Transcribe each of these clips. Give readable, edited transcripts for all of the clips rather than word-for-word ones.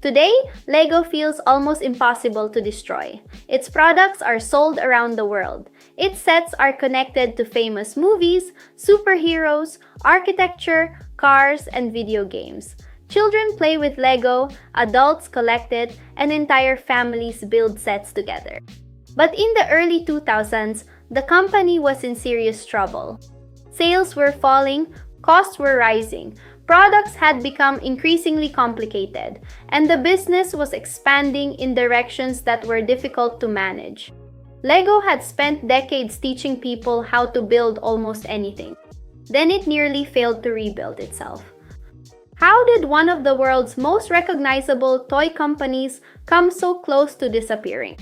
Today, Lego feels almost impossible to destroy. Its products are sold around the world. Its sets are connected to famous movies, superheroes, architecture, cars, and video games. Children play with Lego, adults collect it, and entire families build sets together. But in the early 2000s, the company was in serious trouble. Sales were falling, costs were rising, products had become increasingly complicated, and the business was expanding in directions that were difficult to manage. Lego had spent decades teaching people how to build almost anything. Then it nearly failed to rebuild itself. How did one of the world's most recognizable toy companies come so close to disappearing?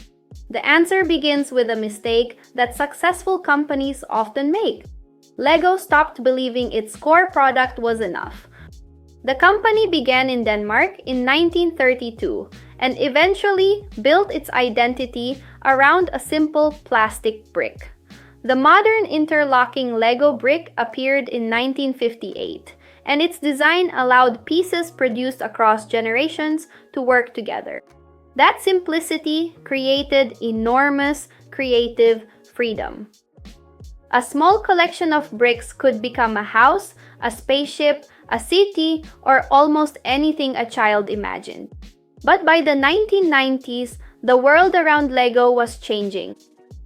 The answer begins with a mistake that successful companies often make. Lego stopped believing its core product was enough. The company began in Denmark in 1932 and eventually built its identity around a simple plastic brick. The modern interlocking Lego brick appeared in 1958, and its design allowed pieces produced across generations to work together. That simplicity created enormous creative freedom. A small collection of bricks could become a house, a spaceship, a city, or almost anything a child imagined. But by the 1990s, the world around Lego was changing.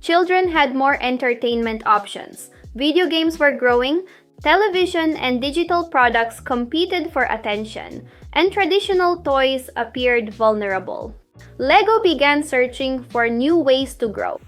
Children had more entertainment options. Video games were growing, television and digital products competed for attention, and traditional toys appeared vulnerable. Lego began searching for new ways to grow.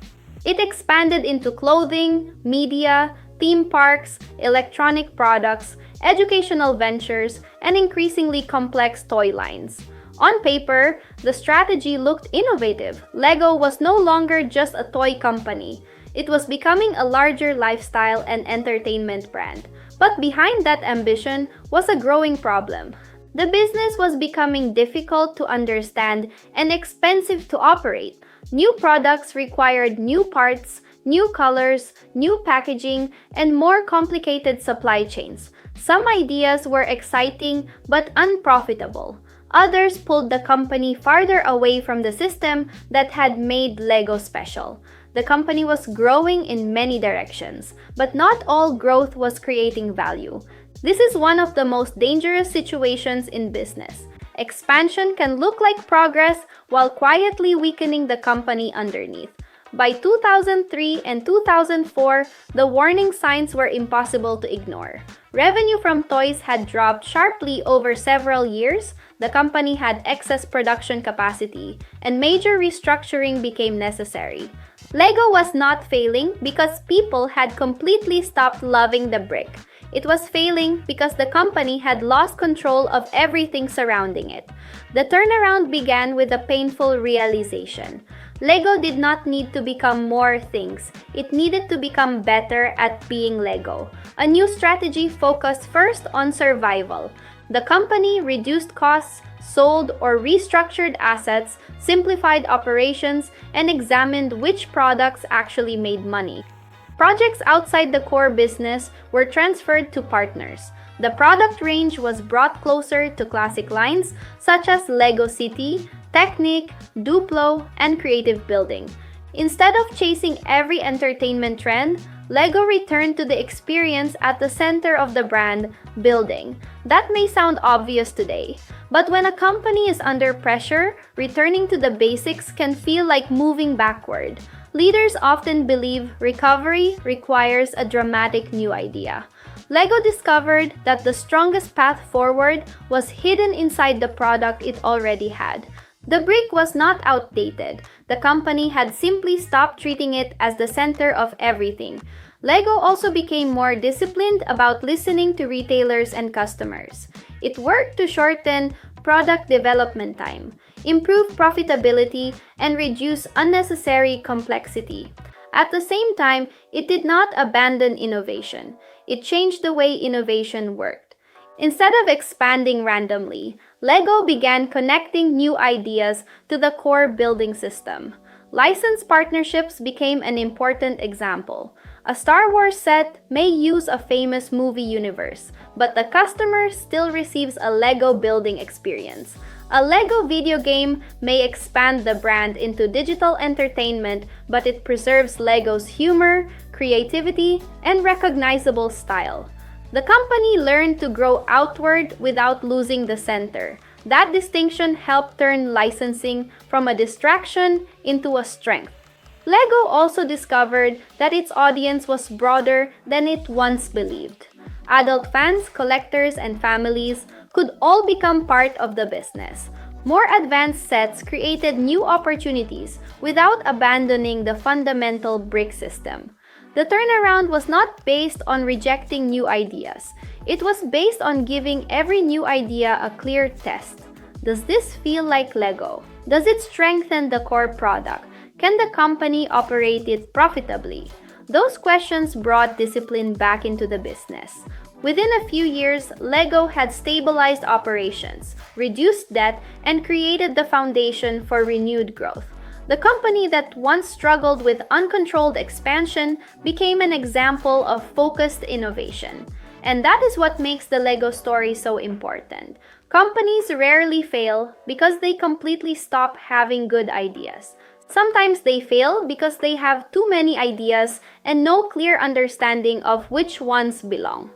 It expanded into clothing, media, theme parks, electronic products, educational ventures, and increasingly complex toy lines. On paper, the strategy looked innovative. Lego was no longer just a toy company. It was becoming a larger lifestyle and entertainment brand. But behind that ambition was a growing problem. The business was becoming difficult to understand and expensive to operate. New products required new parts, new colors, new packaging, and more complicated supply chains. Some ideas were exciting but unprofitable. Others pulled the company farther away from the system that had made Lego special. The company was growing in many directions, but not all growth was creating value. This is one of the most dangerous situations in business. Expansion can look like progress while quietly weakening the company underneath. By 2003 and 2004, the warning signs were impossible to ignore. Revenue from toys had dropped sharply over several years, the company had excess production capacity, and major restructuring became necessary. Lego was not failing because people had completely stopped loving the brick. It was failing because the company had lost control of everything surrounding it. The turnaround began with a painful realization. Lego did not need to become more things. It needed to become better at being Lego. A new strategy focused first on survival. The company reduced costs, sold or restructured assets, simplified operations, and examined which products actually made money. Projects outside the core business were transferred to partners. The product range was brought closer to classic lines such as Lego City, Technic, Duplo, and Creative Building. Instead of chasing every entertainment trend, Lego returned to the experience at the center of the brand, building. That may sound obvious today, but when a company is under pressure, returning to the basics can feel like moving backward. Leaders often believe recovery requires a dramatic new idea. Lego discovered that the strongest path forward was hidden inside the product it already had. The brick was not outdated. The company had simply stopped treating it as the center of everything. Lego also became more disciplined about listening to retailers and customers. It worked to shorten product development time, improve profitability, and reduce unnecessary complexity. At the same time, it did not abandon innovation. It changed the way innovation worked. Instead of expanding randomly, Lego began connecting new ideas to the core building system. License partnerships became an important example. A Star Wars set may use a famous movie universe, but the customer still receives a Lego building experience. A Lego video game may expand the brand into digital entertainment, but it preserves Lego's humor, creativity, and recognizable style. The company learned to grow outward without losing the center. That distinction helped turn licensing from a distraction into a strength. Lego also discovered that its audience was broader than it once believed. Adult fans, collectors, and families could all become part of the business. More advanced sets created new opportunities without abandoning the fundamental brick system. The turnaround was not based on rejecting new ideas. It was based on giving every new idea a clear test. Does this feel like Lego? Does it strengthen the core product? Can the company operate it profitably? Those questions brought discipline back into the business. Within a few years, Lego had stabilized operations, reduced debt, and created the foundation for renewed growth. The company that once struggled with uncontrolled expansion became an example of focused innovation. And that is what makes the Lego story so important. Companies rarely fail because they completely stop having good ideas. Sometimes they fail because they have too many ideas and no clear understanding of which ones belong.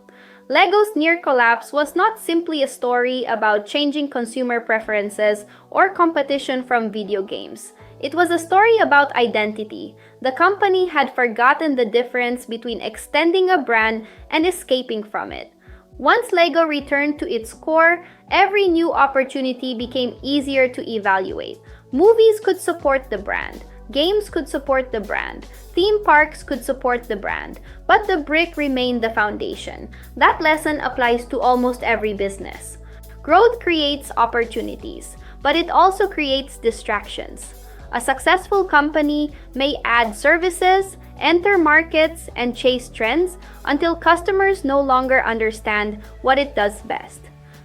Lego's near collapse was not simply a story about changing consumer preferences or competition from video games. It was a story about identity. The company had forgotten the difference between extending a brand and escaping from it. Once Lego returned to its core, every new opportunity became easier to evaluate. Movies could support the brand. Games could support the brand. Theme parks could support the brand. But the brick remained the foundation. That lesson applies to almost every business. Growth creates opportunities, but it also creates distractions. A successful company may add services, enter markets, and chase trends until customers no longer understand what it does best.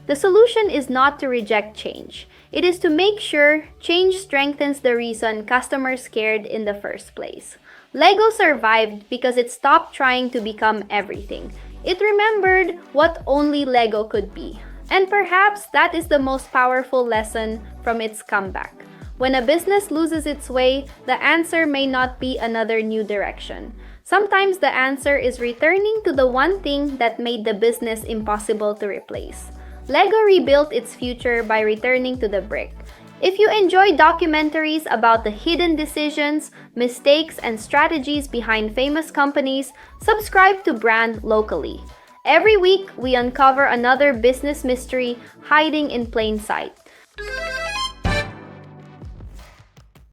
The solution is not to reject change. It is to make sure change strengthens the reason customers cared in the first place. Lego survived because it stopped trying to become everything. It remembered what only Lego could be. And perhaps that is the most powerful lesson from its comeback. When a business loses its way, the answer may not be another new direction. Sometimes the answer is returning to the one thing that made the business impossible to replace. Lego rebuilt its future by returning to the brick. If you enjoy documentaries about the hidden decisions, mistakes, and strategies behind famous companies, subscribe to Brand Locally. Every week, we uncover another business mystery hiding in plain sight.